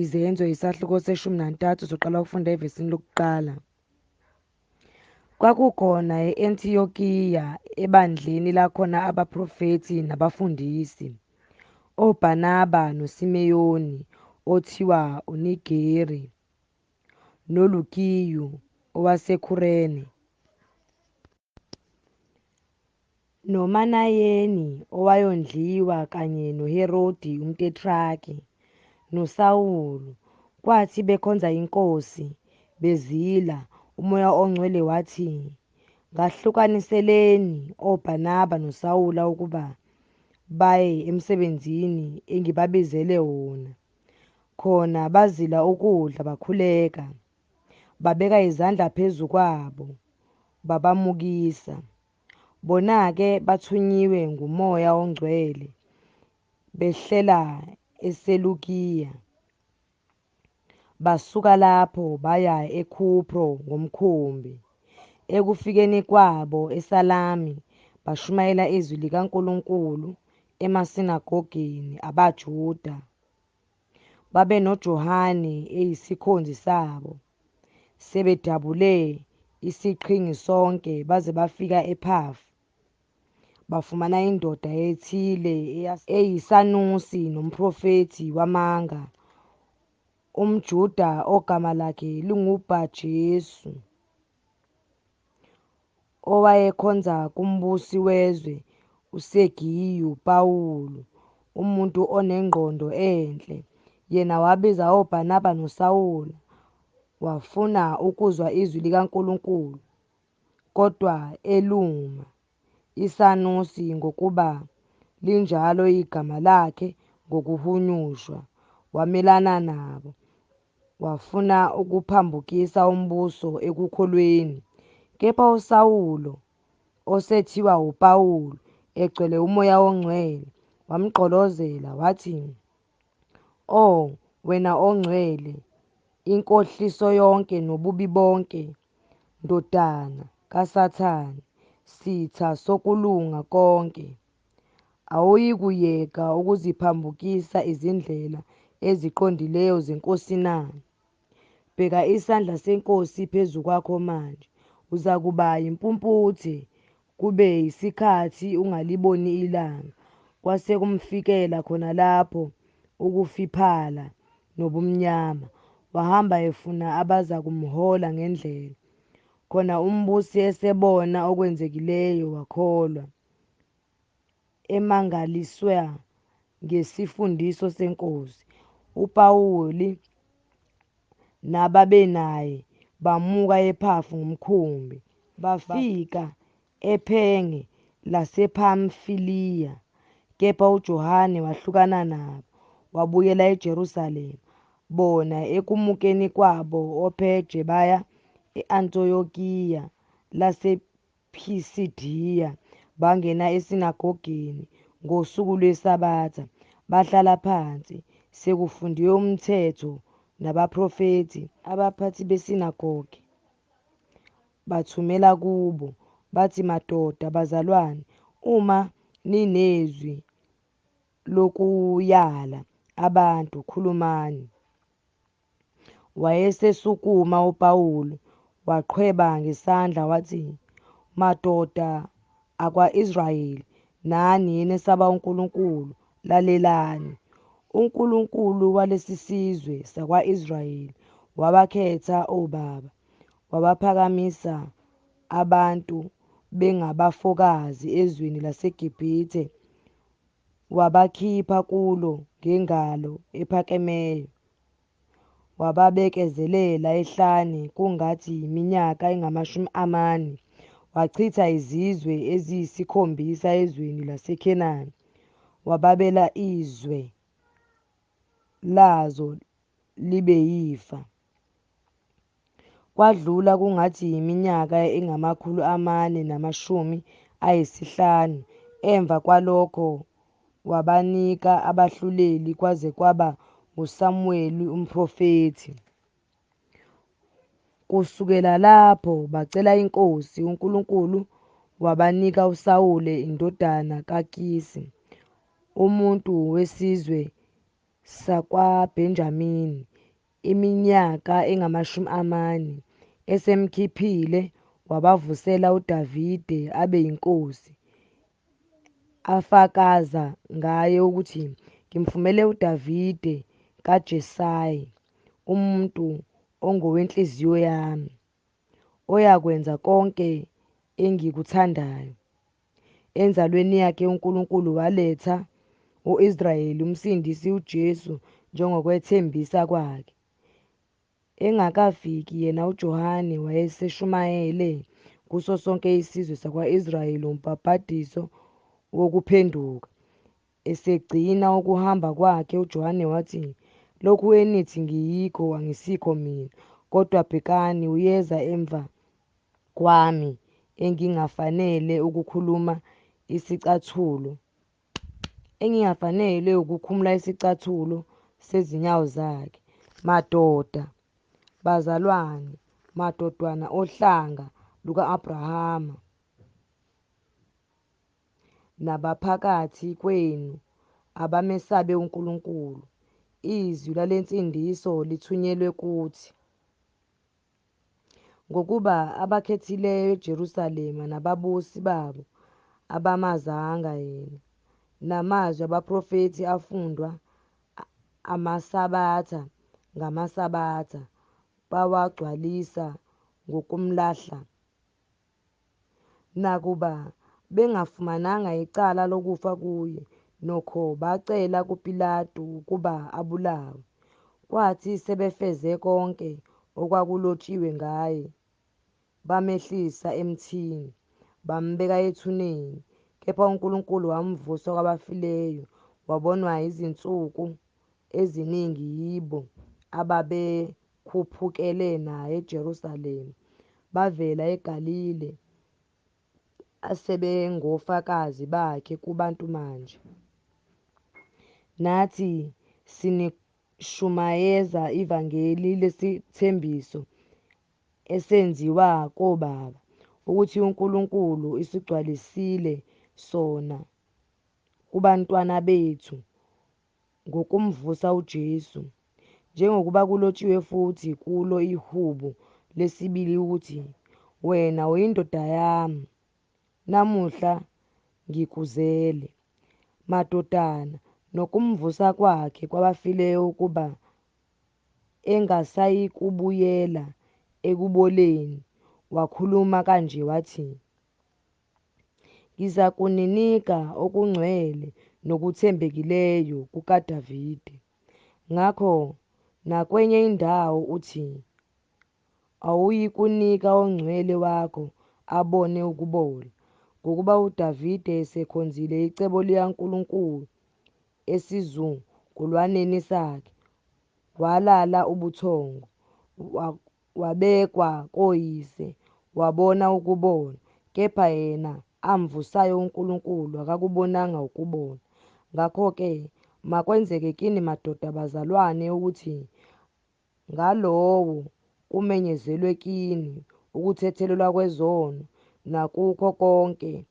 Izenzo isahluko se-13 soqala ukufunda evesini lokuqala. Kwakukhona e-Antiyokiya ebandleni lakhona abaprofethi nabafundisi, oBhanaba noSimeyoni othiwa uNigeri, noLukiyu owaseKhurene, noManayeni owayondliwa kanye noHerodi umtetraki, noSawulu. Kwathi bekhonza inkosi bezila, umoya ongcwele wathi, "Ngahlukaniseleni oBhanaba noSawula ukuba baye emsebenzini engibabizele wona." Khona bazila ukudla bakhuleka, babeka izandla phezu kwabo, babamukisa. Bona-ke bathunyiwe ngumoya ongcwele behlela eSelukiya. Basuka lapho baya eKhupro ngomkhumbi. Ekufikeni kwabo eSalami bashumayela izwi likaNkulunkulu emasinagogeni abaJuda. BabenoJohane eyisikhonzi sabo. Sebedabule isiqhingi sonke baze bafika ePhafu, bafumana indoda ethile eyisanusi nomprofethi wamanga, umJuda ogama lakhe linguBha-Jesu, owayekhonza kumbusi wezwe uSegiyu Pawulu, umuntu onengqondo enhle. Yena wabiza oBhanaba noSawula, wafuna ukuzwa izwi likaNkulunkulu, kodwa eluma isanusi ngokuba linjalo igama lakhe ngokuhunyushwa. Wamelana nabo, wafuna ukuphambukisa umbuso ekukholweni. Kepha uSawulo, osethiwa uPawulu, egcwele umoya ongcwele, wamgqolozela wathi, "Oh, wena ongcwele, inkohliso yonke nobubi bonke, ndodana kaSathane, sitha sokulunga konke, awuyikuyeka ukuziphambukisa izindlela eziqondileyo zeNkosi na? Bheka isandla seNkosi phezu kwakho manje. Uzakuba yimpumputhe kube yisikhathi ungaliboni ilanga." Kwase kumfikela khona lapho ukufiphala nobumnyama. Wahamba efuna abaza kumhola ngendlela. Khona umbusi esebona okwenzekileyo wakholwa, emangaliswa ngesifundiso seNkosi. uPawuli nababenaye bamuka ePhafu ngomkhumbi, bafika ephenge lasePhamfiliya. Kepha uJohane wahlukana nabo, wabuyela eJerusalema. Bona ekumukeni kwabo oPeje baya e-Antiyokiya lasePhisidiya, bangena esinagogeni ngosuku lweSabatha, bahlala phansi. Sekufundiwe umthetho nabaprofethi, abaphathi besinagoge bathumela kubo, bathi, "Madoda, bazalwane, uma ninezwi lokuyala abantu, khulumani." Wayesesukuma uPawulu, waqhweba ngesandla wathi, "Madoda akwa-Israyeli, nani enesaba uNkulunkulu, lalelani. uNkulunkulu walesi sizwe sakwa-Israyeli wabakhetha obaba, wabaphakamisa abantu bengabafokazi ezweni laseGibhithe, wabakhipha kulo ngengalo ephakemeyo. Wababekezelela ehlane kungathi yiminyaka engamashumi 40. Wachitha izizwe eziyisikhombisa ezweni laseKhenani, wababela izwe lazo libe yifa. Kwadlula kungathi yiminyaka engama450. Emva kwalokho wabanika abahluleli kwaze kwaba nguSamuweli umprofethi. Kusukela lapho bacela inkosi, uNkulunkulu wabanika uSawule indodana kaKisi, umuntu wesizwe sakwaBenjamini iminyaka engamashumi 40, esemkhiphile wabavusela uDavide abe yinkosi. Afakaza ngaye ukuthi ngimfumele uDavide kaJesayi, umuntu ongowenhliziyo yami, oyakwenza konke engikuthandayo. Enzalweni yakhe uNkulunkulu waletha u-Israyeli umsindisi uJesu njengokwethembisa kwakhe. Engakafiki yena uJohane wayeseshumayele kuso sonke isizwe sakwa-Israyeli umbhaphathiso wokuphenduka. Esegcina ukuhamba kwakhe uJohane wathi, "Lokhu enithi ngiyikho angisikho mina, kodwa bhekani uyeza emva kwami engingafanele ukukhumula isicathulo sezinyawo zakhe. Madoda, bazalwane, madodana ohlanga luka-Abrahama, nabaphakathi kwenu abamesabe uNkulunkulu, izwi lalensindiso lithunyelwe kuthi, ngokuba abakhethileyo eJerusalema nababusi babo abamazanga yena, namazwi abaprofethi afundwa amasabatha ngamasabatha, bawagcwalisa ngokumlahla. Nakuba bengafumananga icala lokufa kuye, nokho bacela kuPilato ukuba abulawe. Kwathi sebefeze konke okwakulotshiwe ngaye, bamehlisa emthini, bambeka ethuneni. Kepha uNkulunkulu wamvusa kwabafileyo, wabonwa izinsuku eziningi yibo ababekhuphukele naye eJerusalema, bavela eGalile, asebengofakazi bakhe kubantu manje. Nathi sinishumayeza ivangeli lesithembiso esenziwa kobaba, ukuthi uNkulunkulu isigcwalisile sona kubantwana bethu ngokumvusa uJesu, njengokuba kulotshiwe futhi kulo iHubo lesibili ukuthi, "Wena uyindoda yami, namuhla ngikuzele." Madodana, nokumvusa kwakhe kwabafileyo ukuba engasayikubuyela ekuboleni, wakhuluma kanje wathi, "Ngizakuninika okungcwele nokuthembekileyo kukaDavide." Ngakho nakwenye indawo uthi, "Awuyikunika ongcwele wakho abone ukubola." Ngokuba uDavide esekhonzile icebo likaNkulunkulu esizukulwaneni sakhe, walala ubuthongo, wabekwa koyise, wabona ukubona, kepha yena amvusayo uNkulunkulu akakubonanga ukubona. Ngakho-ke makwenzeke kini madoda bazalwane ukuthi ngalowo kumenyezelwe kini ukuthethelelwa kwezono nakukho konke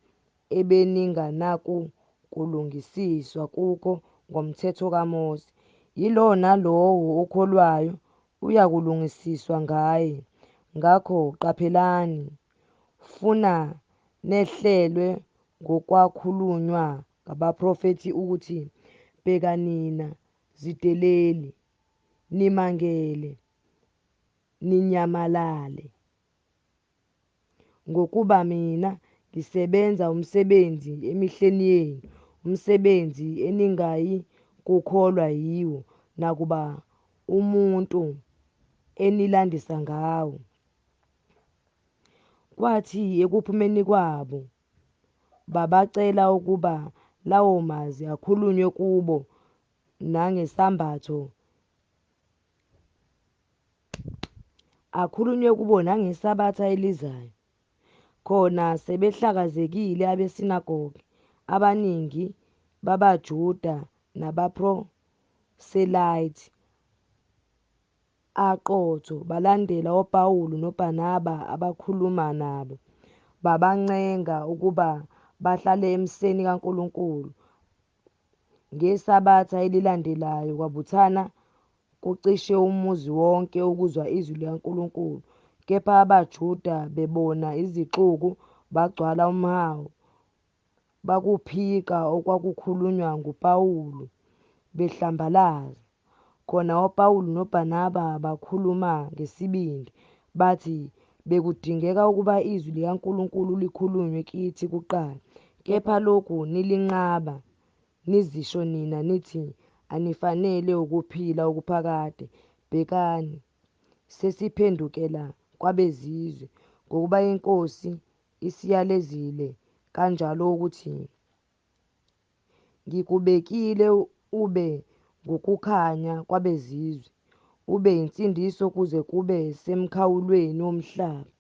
ebeninganakulungisiswa kukho ngomthetho kaMose, yilowo nalowo okholwayo uyakulungisiswa ngaye. Ngakho qaphelani, funa nehlelwe ngokwakhulunywa ngabaprofethi ukuthi, "Bheka nina zideleli, nimangele, ninyamalale, ngokuba mina ngisebenza umsebenzi emihleni yenu, umsebenzi eningayi kukholwa yiwo, nakuba umuntu enilandisa ngawo." Kwathi ekuphumeni kwabo, babacela ukuba lawo mazwi akhulunywe kubo nangesabatha elizayo. Khona sebehlakazekile abesinagoge abaningi babaJuda nabaproselythi aqotho, balandela oPawulu noBhanaba abakhuluma nabo, babancenga ukuba bahlale emseni kaNkulunkulu. Ngesabatha elilandelayo kwabuthana kucishe umuzi wonke ukuzwa izwi likaNkulunkulu, kepha abaJuda bebona izixuku bagcwala umhawu, bakuphika okwakukhulunywa nguPawulu behlambalaza. Khona oPawulu noBhanaba bakhuluma ngesibindi, bathi, "Bekudingeka ukuba izwi likaNkulunkulu likhulunywe kithi kuqala, kepha lokhu nilinqaba, nizisho nina nithi, 'Anifanele ukuphila okuphakade.' Bhekani, sesiphendukela kwabeZizwe, ngokuba iNkosi isiyalezile kanjalo ukuthi, ngikubekile ube ngukukhanya kwabeZizwe, ube yinsindiso kuze kube semkhawulweni womhlaba."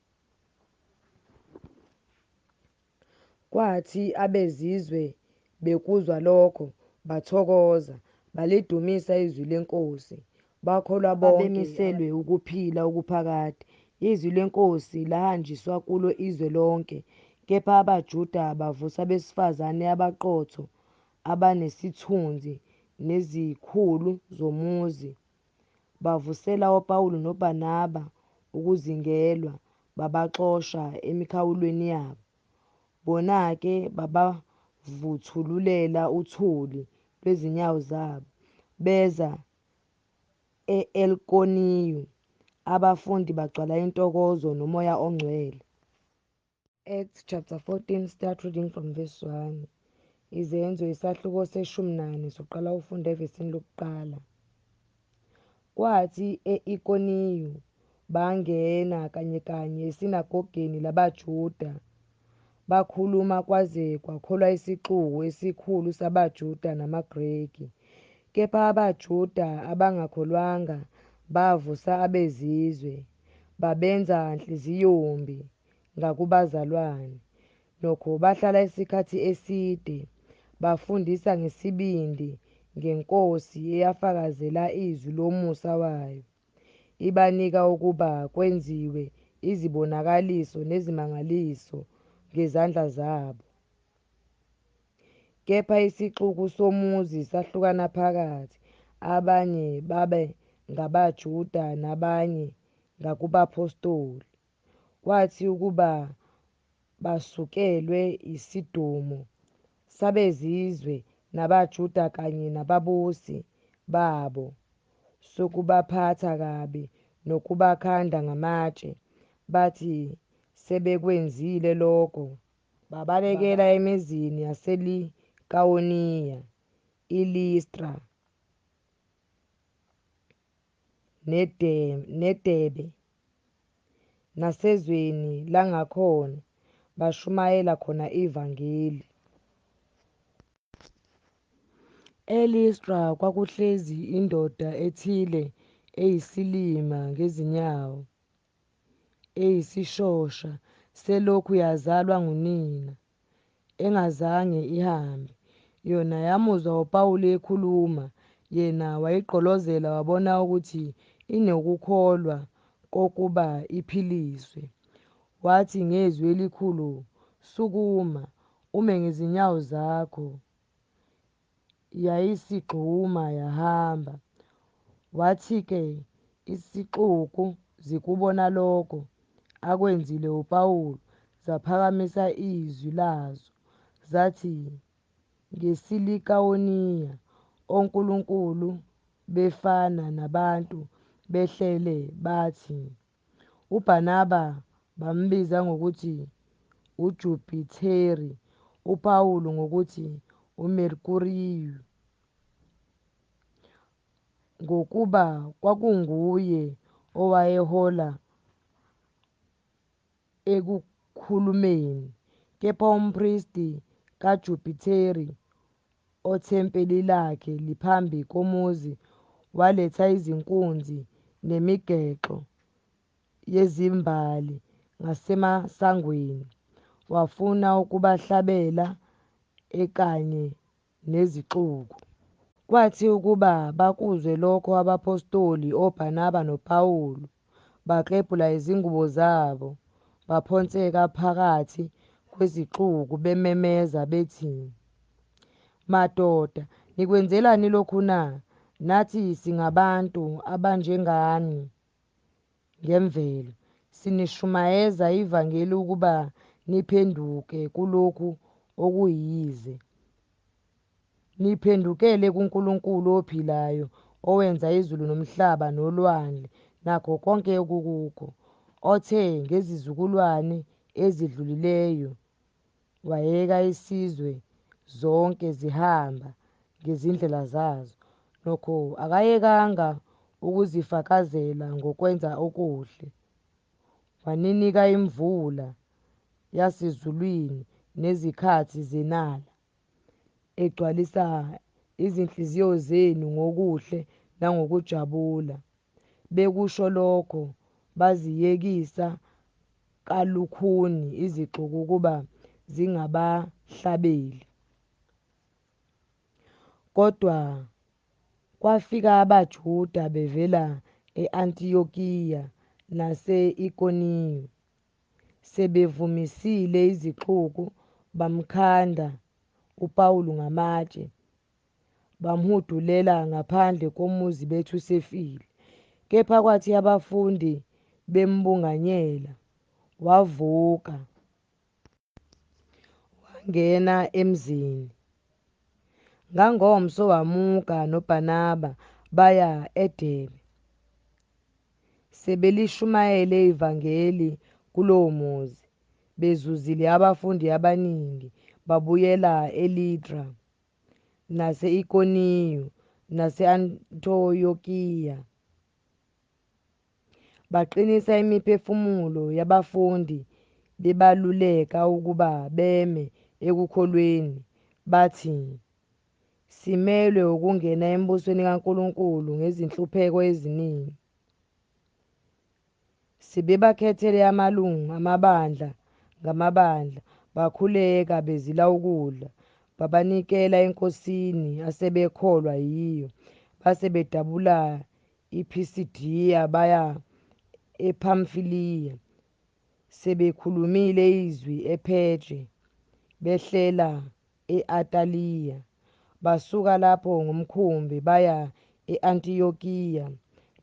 Kwathi abeZizwe bekuzwa lokho, bathokoza, balidumisa izwi leNkosi, bakholwa bonke ababemiselwe ukuphila okuphakade. Izwi leNkosi lahanjiswa kulo izwe lonke, kepha abaJuda bavusa abesifazane abaqotho, abanesithunzi nezikhulu zomuzi, bavusela oPawulu noBhanaba ukuzingelwa, babaxosha emikhawulweni yabo. Bona-ke babavuthululela uthuli lwezinyawo zabo, beza e-Ikoniyum. Abafundi bagcwala intokozo noMoya oNgcwele. Acts chapter 14, start reading from verse 1. Izenzo isahluko se-14 soqala ufunda evesini lokuqala. Kwathi e-Ikoniyu bangena kanye esinagogeni labaJuda, bakhuluma kwaze kwakholwa isixuku esikhulu sabaJuda namaGreki. Kepha abaJuda abangakholwanga bavusa abeZizwe, babenza nhliziyombi ngakubazalwane. Nokho bahlala isikhathi eside, bafundisa ngesibindi ngeNkosi eyafakazela izwi lomusa wayo, ibanika ukuba kwenziwe izibonakaliso nezimangaliso ngezandla zabo. Kepha isixuku somuzi sahlukana phakathi, abanye babe ngabaJuda nabanye ngakubapostoli. Kwathi ukuba basukelwe isidumo sabeZizwe nabaJuda kanye nababusi babo sokubaphatha kabi nokubakhanda ngamatshe, bathi sebekwenzile lokho, babalekela emizini yaseLikawoniya, iListra neDebe, nasezweni langakhona, bashumayela khona ivangeli. EListra kwakuhlezi indoda ethile eyisilima ngezinyawo, eyisishosha selokhu yazalwa ngunina, engazange ihambe. Yona yamuzwa uPawulu ekhuluma, yena wayigqolozela, wabona ukuthi inokukholwa kokuba iphiliswe. Wathi ngezwi elikhulu, "Sukuma, ume ngezinyawo zakho." Yayisigxuma yahamba. Wathi-ke isixuku zikubona lokho akwenzile uPawulu, zaphakamisa izwi lazo, zathi ngesiLikawoniya, "Onkulunkulu befana nabantu behlele bathi." UBhanaba bambiza ngokuthi uJupitheri, uPawulu ngokuthi uMerkuriyu, ngokuba kwakunguye owayehola ekukhulumeni. Kepha umpristi kaJupitheri, othempeli lakhe liphambi komuzi, waletha izinkunzi nemigexo yezimbali ngasemasangweni, wafuna ukubahlabela ekanye nezixuku. Kwathi ukuba bakuzwe lokho, abapostoli oBhanaba noPawulu baklebhula izingubo zabo, baphonseka phakathi kwezixuku bememeza bethi, "Madoda, Nikwenzelani lokhu na? Nathi singabantu abanjengani ngemvelo. Sinishumayeza ivangeli ukuba niphenduke kulokhu okuyize. Niphendukele kuNkulunkulu ophilayo, owenza izulu nomhlaba nolwandle nakho konke okukukho, othe ngezizukulwane ezidlulileyo wayeka isizwe zonke zihamba ngezindlela zazo, nokho akayekanga ukuzifakazela ngokwenza okuhle. Waninika imvula yasezulwini nezikhathi zenala, egcwalisa izinhliziyo zenu ngokuhle nangokujabula. Bekusho lokho baziyekisa kalukhuni izixuku ukuba zingabahlabeli. Kodwa kwafika abaJuda bevela e-Antiyokiya nase-Ikoniya, sebevumisile izixuku, bamkhanda uPawulu ngamatshe, bamhudulela ngaphandle komuzi bethi usefile. Kepha kwathi abafundi bembunganyela, wavuka wangena emzini. Ngangomso wamuka noBhanaba baya eDebe. Sebelishumayele ivangeli kulowo muzi, bezuzile abafundi abaningi, babuyela eLidra nase-Ikoniya nase-Antiyokiya. Baqinisa imiphefumulo yabafundi bebaluleka ukuba beme ekukholweni. Bathi, simelwe ukungena embusweni kaNkulunkulu ngezinhlupheko eziningi. Sebebakhethele amalungu amabandla ngamabandla, bakhuleka bezila ukudla, babanikela eNkosini asebekholwa yiyo. Base bedabula iPhisidiya baya ePhamfiliya. Sebekhulumile izwi ePhetre, behlela e-Ataliya. Basuka lapho ngomkhumbi baya e-Antiyokiya,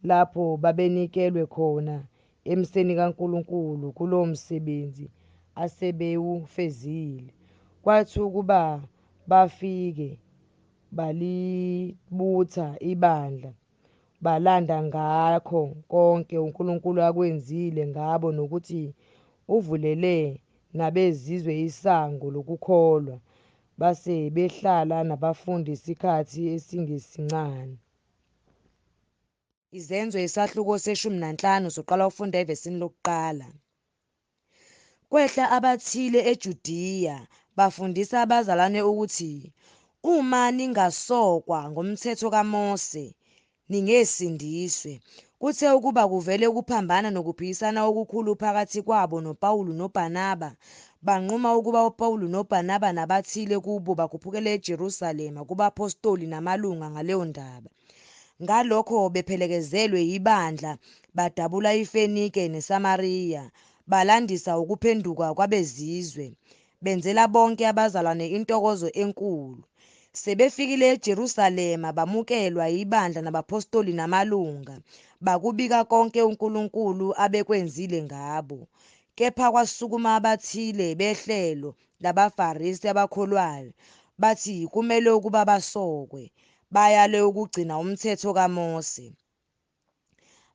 lapho babenikelwe khona emseni kaNkulunkulu kulowo msebenzi asebewufezile. Kwathi ukuba bafike balibutha ibandla, balanda ngakho konke uNkulunkulu akwenzile ngabo nokuthi uvulele nabezizwe isango lokukholwa. Base behlala nabafundi isikhathi esingesincane. Izenzo isahluko se-15 soqala ufunda evesini lokuqala. Kwehla abathile eJudiya bafundisa abazalwane ukuthi uma ningasokwa ngomthetho kaMose ningesindiswe. Kuthe ukuba kuvele ukuphambana nokuphikisana okukhulu phakathi kwabo noPawulu noBhanaba, banquma ukuba uPawulu noBhanaba nabathile kubo bakhuphukele eJerusalema kubapostoli namalunga ngaleyo ndaba. Ngalokho bephelekezelwe yibandla, badabula iFenike neSamariya, balandisa ukuphenduka kwabezizwe, benzela bonke abazalwane intokozo enkulu. Sebefikile eJerusalema bamukelwa ibandla nabapostoli namalunga, bakubika konke uNkulunkulu abekwenzile ngabo. Kepha kwasukuma abathile behlelo labaFarisi abakholwayo, bathi kumele ukuba basokwe, bayale ukugcina umthetho kaMose.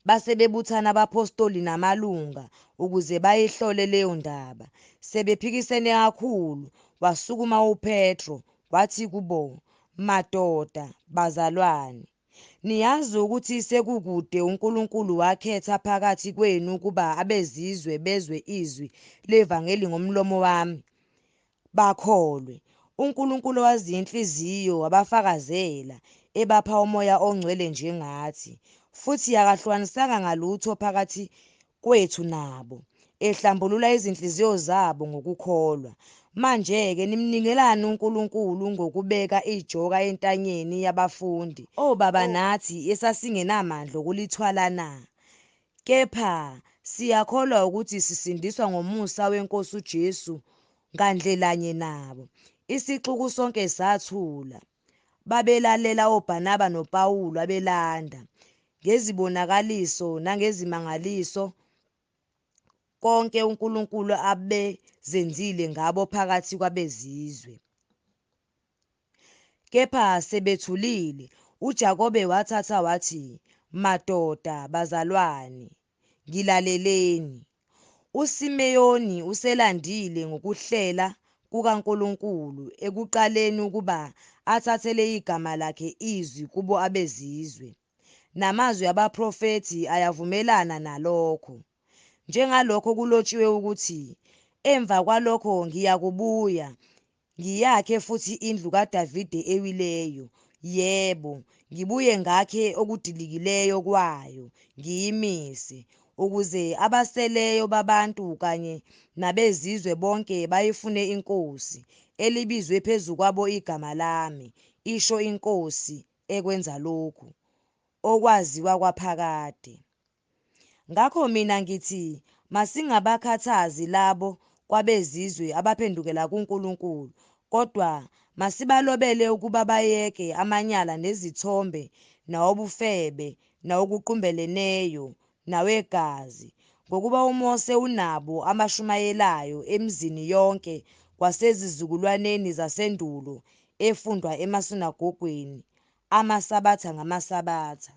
Base bebuthana abapostoli namalunga ukuze bayihlole leyo ndaba. Sebephikisene kakhulu, wasukuma uPetro wathi kubo, madoda, bazalwane, niyazi ukuthi sekukude uNkulunkulu wakhetha phakathi kwenu ukuba abezizwe bezwe izwi levangeli ngomlomo wami, bakholwe. uNkulunkulu wazi inhliziyo wabafakazela, ebapha umoya ongcwele njengathi, futhi akahlukanisanga ngalutho phakathi kwethu nabo, ehlambulula izinhliziyo zabo ngokukholwa. Manje-ke nimnikelani uNkulunkulu ngokubeka ijoka entanyeni yabafundi? Obaba nathi esasingenamandla okulithwala na? Kepha siyakholwa ukuthi sisindiswa ngomusa weNkosi uJesu ngandlelanye nabo. Isixuku sonke sathula. babelalela oBhanaba noPawulu abelanda ngezibonakaliso nangezimangaliso konke uNkulunkulu abezenzile ngabo phakathi kwabezizwe. Kepha sebethulile, uJakobe wathatha wathi, "Madoda, bazalwane, ngilaleleni. USimeyoni uselandile ngokuhlela kukaNkulunkulu ekuqaleni ukuba athathele igama lakhe izwi kubo abezizwe, namazwi abaprofethi ayavumelana nalokho. Njengalokho kulotshiwe ukuthi, emva kwalokho ngiyakubuya, ngiyakhe futhi indlu kaDavide ewileyo, yebo, ngibuye ngakhe okudilikileyo kwayo, ngiyimise, ukuze abaseleyo babantu kanye nabezizwe bonke bayifune iNkosi, elibizwe phezu kwabo igama lami, isho iNkosi ekwenza lokhu, okwaziwa kwaphakade. Ngakho mina ngithi, masingabakhathazi labo kwabezizwe abaphendukela kuNkulunkulu, kodwa masibalobele ukuba bayeke amanyala nezithombe nawobufebe nawokuqumbeleneyo nawegazi, ngokuba uMose unabo amashumayelayo emizini yonke kwasezizukulwaneni zasendulo efundwa emasinagogweni amasabatha ngamasabatha.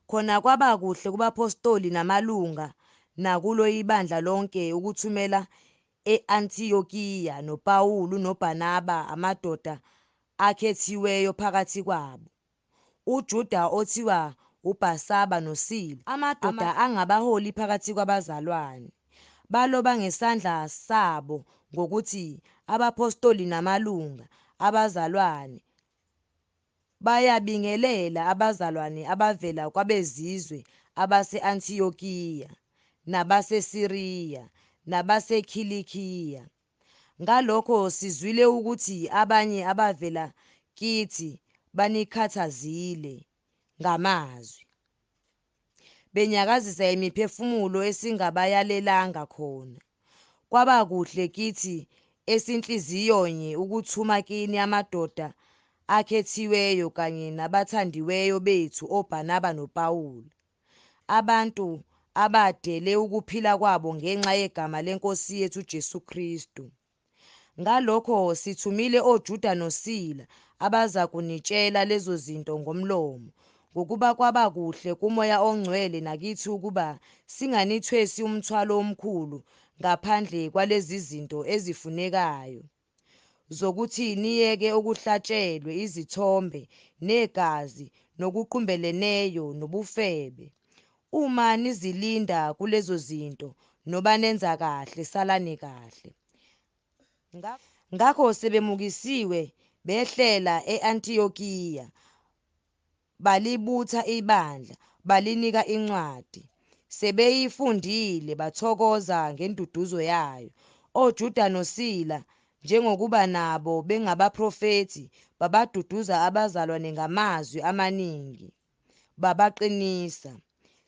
Khona kwaba kuhle kubapostoli namalunga nakulo ibandla lonke ukuthumela e-Antiyokiya noPawulu noBhanaba amadoda akhethiweyo phakathi kwabo, uJuda othiwa uBharsaba noSila, amadoda angabaholi phakathi kwabazalwane. Baloba ngesandla sabo ngokuthi abapostoli namalunga abazalwane bayabingelela abazalwane abavela kwabezizwe abase-Antiyokiya nabaseSiriya nabaseKhilikiya. Ngalokho sizwile ukuthi abanye abavela kithi banikhathazile ngamazwi, benyakazisa imiphefumulo esingabayalelanga khona. Kwaba kuhle kithi esinhliziyonye ukuthuma kini amadoda akhethiweyo kanye nabathandiweyo bethu oBhanaba noPawulu, abantu abadele ukuphila kwabo ngenxa yegama leNkosi yethu Jesu Kristu. Ngalokho sithumile oJuda noSila abazakunitshela lezo zinto ngomlomo, ngokuba kwaba kuhle kuMoya oNgcwele nakithi ukuba singanithwesi umthwalo omkhulu ngaphandle kwalezi zinto ezifunekayo, zokuthi niyeke okuhlatshelwe izithombe negazi nokuqumbeleneyo nobufebe. Uma nizilinda kulezo zinto noba nenza kahle, salani kahle. Ngakho sebemukisiwe behlela e-Antiyokiya, balibutha ibandla, balinika incwadi. Sebeyifundile bathokoza ngenduduzo yayo. OJuda noSila, njengokuba nabo bengabaprofethi, babaduduza abazalwane ngamazwi amaningi, babaqinisa.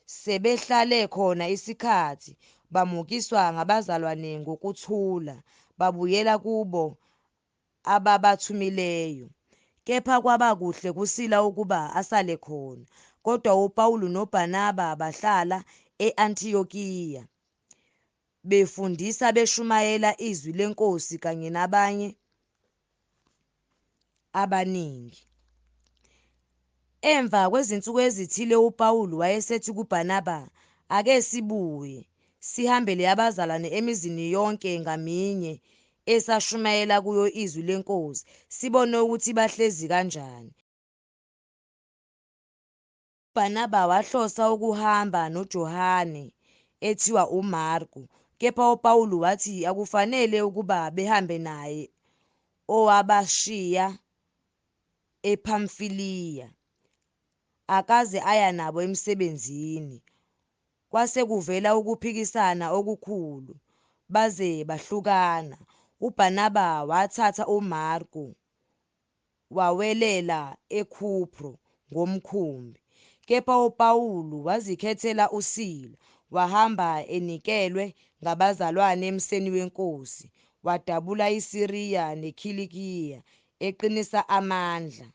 Sebehlale khona isikhathi, bamukiswa ngabazalwane ngokuthula, babuyela kubo ababathumileyo. Kepha kwaba kuhle kuSila ukuba asale khona, kodwa uPawulu noBhanaba bahlala e-Antiyokiya, befundisa beshumayela izwi leNkosi kanye nabanye abaningi. Emva kwezinsuku ezithile uPawulu wayesethi kuBhanaba, "Ake sibuye, sihambele abazalwane emizini yonke ngaminye esashumayela kuyo izwi leNkosi, sibone ukuthi bahlezi kanjani." uBhanaba wahlosa ukuhamba noJohane ethiwa uMarku, kepha uPawulu wathi akufanele ukuba behambe naye owabashiya ePhamfiliya, akaze aya nabo emsebenzini. Kwase kuvela ukuphikisana okukhulu, baze bahlukana. uBhanaba wathatha uMarku wawelela eKhupro ngomkhumbi, kepha uPawulu wazikhethela uSila, wahamba enikelwe ngabazalwane emseni weNkosi, wadabula iSiriya neKhilikiya eqinisa amandla